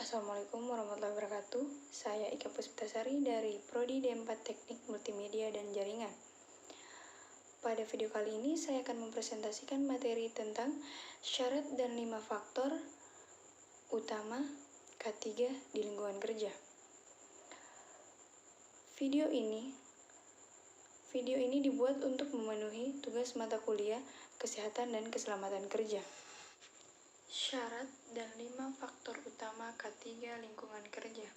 Assalamualaikum warahmatullahi wabarakatuh. Saya Ika Puspitasari dari Prodi D4 Teknik Multimedia dan Jaringan. Pada video kali ini saya akan mempresentasikan materi tentang syarat dan 5 faktor utama K3 di lingkungan kerja. Video ini dibuat untuk memenuhi tugas mata kuliah Kesehatan dan Keselamatan Kerja. Syarat dan 5 faktor utama K3 lingkungan kerja.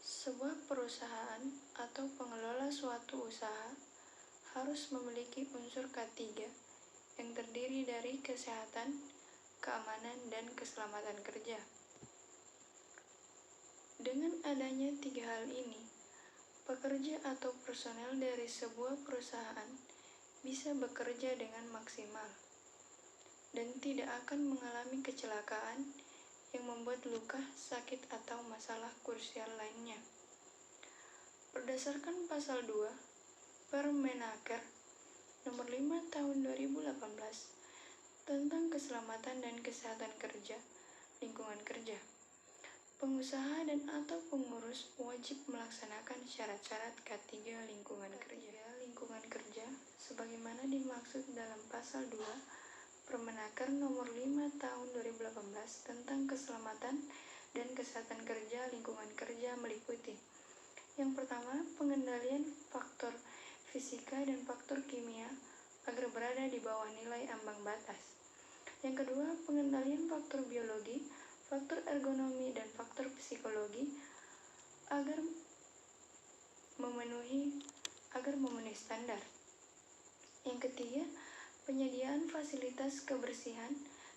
Sebuah perusahaan atau pengelola suatu usaha harus memiliki unsur K3 yang terdiri dari kesehatan, keamanan, dan keselamatan kerja. Dengan adanya 3 hal ini, pekerja atau personel dari sebuah perusahaan bisa bekerja dengan maksimal dan tidak akan mengalami kecelakaan yang membuat luka, sakit, atau masalah krusial lainnya. Berdasarkan Pasal 2 Permenaker Nomor 5 Tahun 2018 tentang Keselamatan dan Kesehatan Kerja, Lingkungan Kerja, pengusaha dan atau pengurus wajib melaksanakan syarat-syarat K3 lingkungan kerja sebagaimana dimaksud dalam Pasal 2 Permenaker Nomor 5 Tahun 2018 tentang Keselamatan dan Kesehatan Kerja Lingkungan Kerja meliputi: yang pertama, pengendalian faktor fisika dan faktor kimia agar berada di bawah nilai ambang batas. Yang kedua, pengendalian faktor biologi, faktor ergonomi, dan faktor psikologi agar memenuhi standar. Yang ketiga, penyediaan fasilitas kebersihan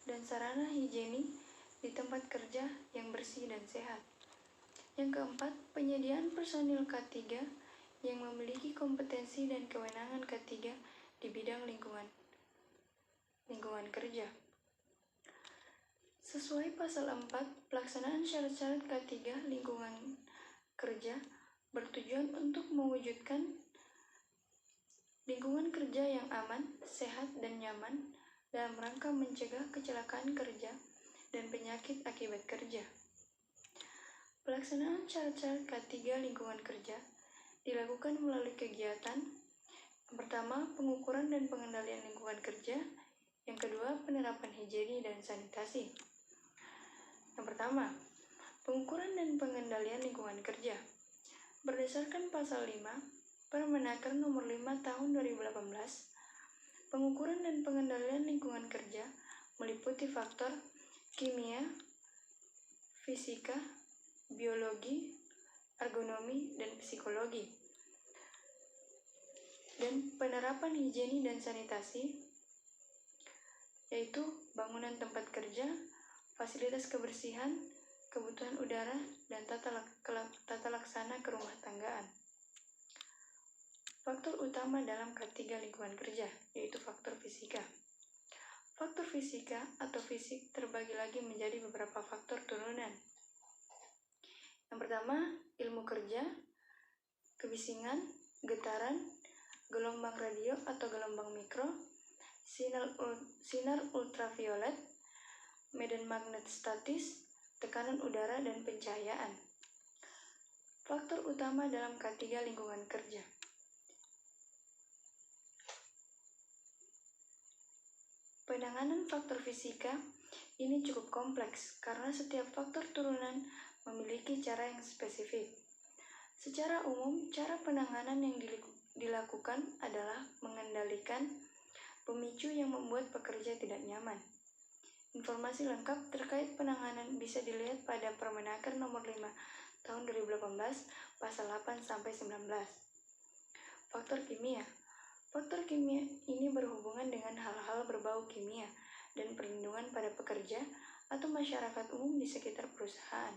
dan sarana higienis di tempat kerja yang bersih dan sehat. Yang keempat, penyediaan personil K3 yang memiliki kompetensi dan kewenangan K3 di bidang lingkungan kerja. Sesuai Pasal 4, pelaksanaan syarat-syarat K3 lingkungan kerja bertujuan untuk mewujudkan lingkungan kerja yang aman, sehat, dan nyaman dalam rangka mencegah kecelakaan kerja dan penyakit akibat kerja. Pelaksanaan syarat-syarat K3 lingkungan kerja dilakukan melalui kegiatan: yang pertama, pengukuran dan pengendalian lingkungan kerja; yang kedua, penerapan higienis dan sanitasi. Yang pertama, pengukuran dan pengendalian lingkungan kerja. Berdasarkan Pasal 5 Permenaker Nomor 5 Tahun 2018, pengukuran dan pengendalian lingkungan kerja meliputi faktor kimia, fisika, biologi, ergonomi, dan psikologi. Dan penerapan higienis dan sanitasi, yaitu bangunan tempat kerja, fasilitas kebersihan, kebutuhan udara, dan tata laksana kerumah tanggaan. Faktor utama dalam K3 lingkungan kerja, yaitu faktor fisika. Faktor fisika atau fisik terbagi lagi menjadi beberapa faktor turunan. Yang pertama, ilmu kerja, kebisingan, getaran, gelombang radio atau gelombang mikro, sinar ultraviolet, medan magnet statis, tekanan udara, dan pencahayaan. Faktor utama dalam K3 lingkungan kerja. Penanganan faktor fisika ini cukup kompleks karena setiap faktor turunan memiliki cara yang spesifik. Secara umum, cara penanganan yang dilakukan adalah mengendalikan pemicu yang membuat pekerja tidak nyaman. Informasi lengkap terkait penanganan bisa dilihat pada Permenaker Nomor 5 Tahun 2018 Pasal 8-19. Faktor kimia. Faktor kimia ini berhubungan dengan hal-hal berbau kimia dan perlindungan pada pekerja atau masyarakat umum di sekitar perusahaan.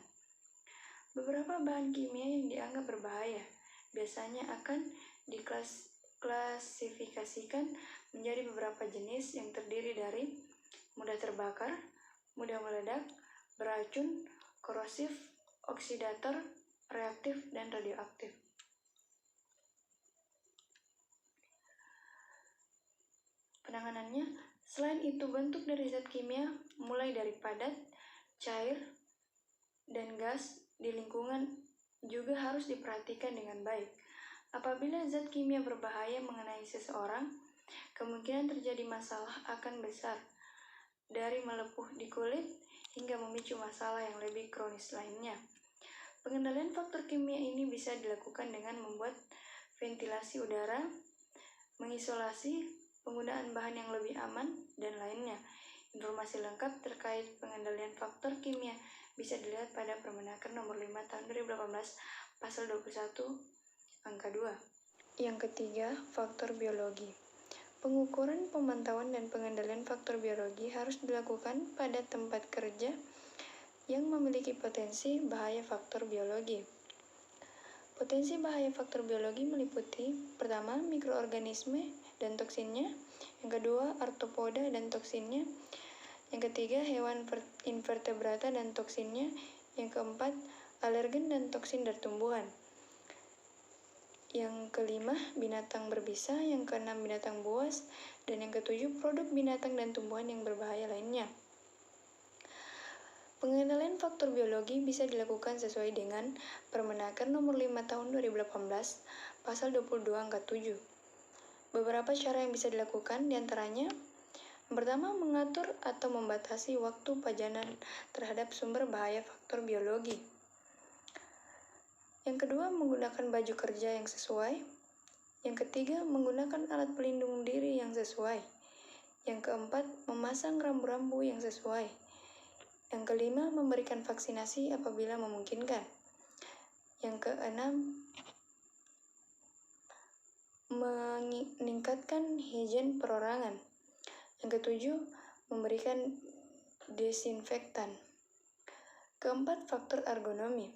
Beberapa bahan kimia yang dianggap berbahaya biasanya akan diklasifikasikan menjadi beberapa jenis yang terdiri dari mudah terbakar, mudah meledak, beracun, korosif, oksidator, reaktif, dan radioaktif. Penanganannya, Selain itu, bentuk dari zat kimia mulai dari padat, cair, dan gas di lingkungan juga harus diperhatikan dengan baik. Apabila zat kimia berbahaya mengenai seseorang, kemungkinan terjadi masalah akan besar, dari melepuh di kulit hingga memicu masalah yang lebih kronis lainnya. Pengendalian faktor kimia ini bisa dilakukan dengan membuat ventilasi udara, mengisolasi, penggunaan bahan yang lebih aman, dan lainnya. Informasi lengkap terkait pengendalian faktor kimia bisa dilihat pada Permenaker nomor 5 tahun 2018 pasal 21 angka 2. Yang ketiga, faktor biologi. Pengukuran, pemantauan, dan pengendalian faktor biologi harus dilakukan pada tempat kerja yang memiliki potensi bahaya faktor biologi. Potensi bahaya faktor biologi meliputi: pertama, mikroorganisme dan toksinnya; yang kedua, arthropoda dan toksinnya; yang ketiga, hewan invertebrata dan toksinnya; yang keempat, alergen dan toksin dari tumbuhan; yang kelima, binatang berbisa; yang keenam, binatang buas; dan yang ketujuh, produk binatang dan tumbuhan yang berbahaya lainnya. Pengendalian faktor biologi bisa dilakukan sesuai dengan Permenaker nomor 5 tahun 2018 pasal 22 angka 7. Beberapa cara yang bisa dilakukan diantaranya: yang pertama, mengatur atau membatasi waktu pajanan terhadap sumber bahaya faktor biologi. Yang kedua, menggunakan baju kerja yang sesuai. Yang ketiga, menggunakan alat pelindung diri yang sesuai. Yang keempat, memasang rambu-rambu yang sesuai. Yang kelima, memberikan vaksinasi apabila memungkinkan. Yang keenam, meningkatkan higien perorangan. Yang ketujuh, memberikan desinfektan. Keempat, faktor ergonomi.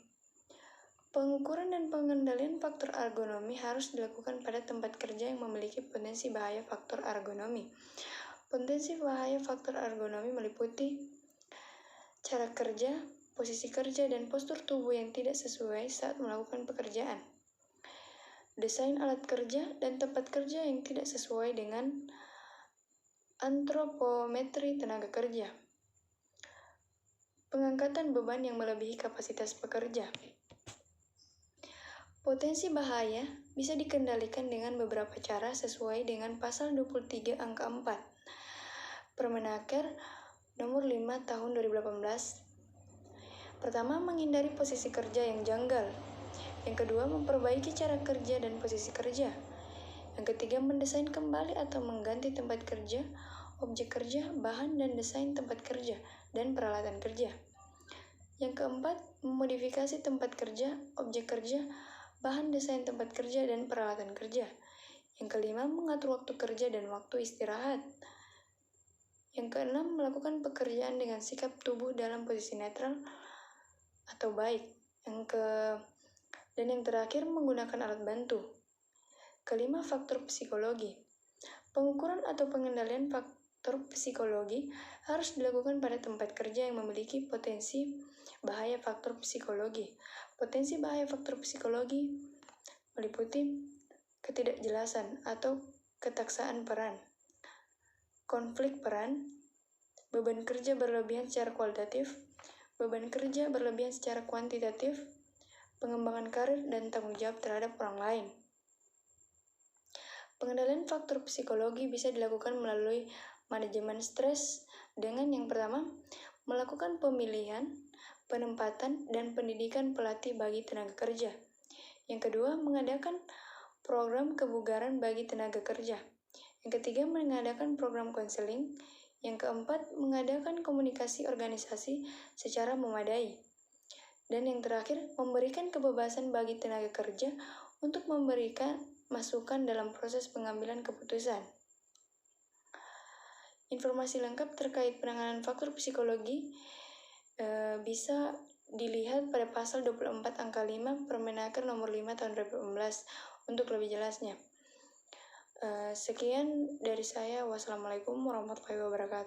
Pengukuran dan pengendalian faktor ergonomi harus dilakukan pada tempat kerja yang memiliki potensi bahaya faktor ergonomi. Potensi bahaya faktor ergonomi meliputi cara kerja, posisi kerja, dan postur tubuh yang tidak sesuai saat melakukan pekerjaan. Desain alat kerja dan tempat kerja yang tidak sesuai dengan antropometri tenaga kerja. Pengangkatan beban yang melebihi kapasitas pekerja. Potensi bahaya bisa dikendalikan dengan beberapa cara sesuai dengan pasal 23 angka 4 Permenaker nomor 5 tahun 2018. Pertama, menghindari posisi kerja yang janggal. Yang kedua, memperbaiki cara kerja dan posisi kerja. Yang ketiga, mendesain kembali atau mengganti tempat kerja, objek kerja, bahan dan desain tempat kerja, dan peralatan kerja. Yang keempat, memodifikasi tempat kerja, objek kerja, bahan desain tempat kerja, dan peralatan kerja. Yang kelima, mengatur waktu kerja dan waktu istirahat. Yang keenam, melakukan pekerjaan dengan sikap tubuh dalam posisi netral atau baik. Dan yang terakhir, menggunakan alat bantu. Kelima, faktor psikologi. Pengukuran atau pengendalian faktor psikologi harus dilakukan pada tempat kerja yang memiliki potensi bahaya faktor psikologi. Potensi bahaya faktor psikologi meliputi ketidakjelasan atau ketaksaan peran, konflik peran, beban kerja berlebihan secara kualitatif, beban kerja berlebihan secara kuantitatif, pengembangan karir, dan tanggung jawab terhadap orang lain. Pengendalian faktor psikologi bisa dilakukan melalui manajemen stres dengan yang pertama, melakukan pemilihan, penempatan, dan pendidikan pelatih bagi tenaga kerja. Yang kedua, mengadakan program kebugaran bagi tenaga kerja. Yang ketiga, mengadakan program konseling. Yang keempat, mengadakan komunikasi organisasi secara memadai. Dan yang terakhir, memberikan kebebasan bagi tenaga kerja untuk memberikan masukan dalam proses pengambilan keputusan. Informasi lengkap terkait penanganan faktor psikologi bisa dilihat pada pasal 24 angka 5 Permenaker nomor 5 tahun 2018 untuk lebih jelasnya. Sekian dari saya. Wassalamualaikum warahmatullahi wabarakatuh.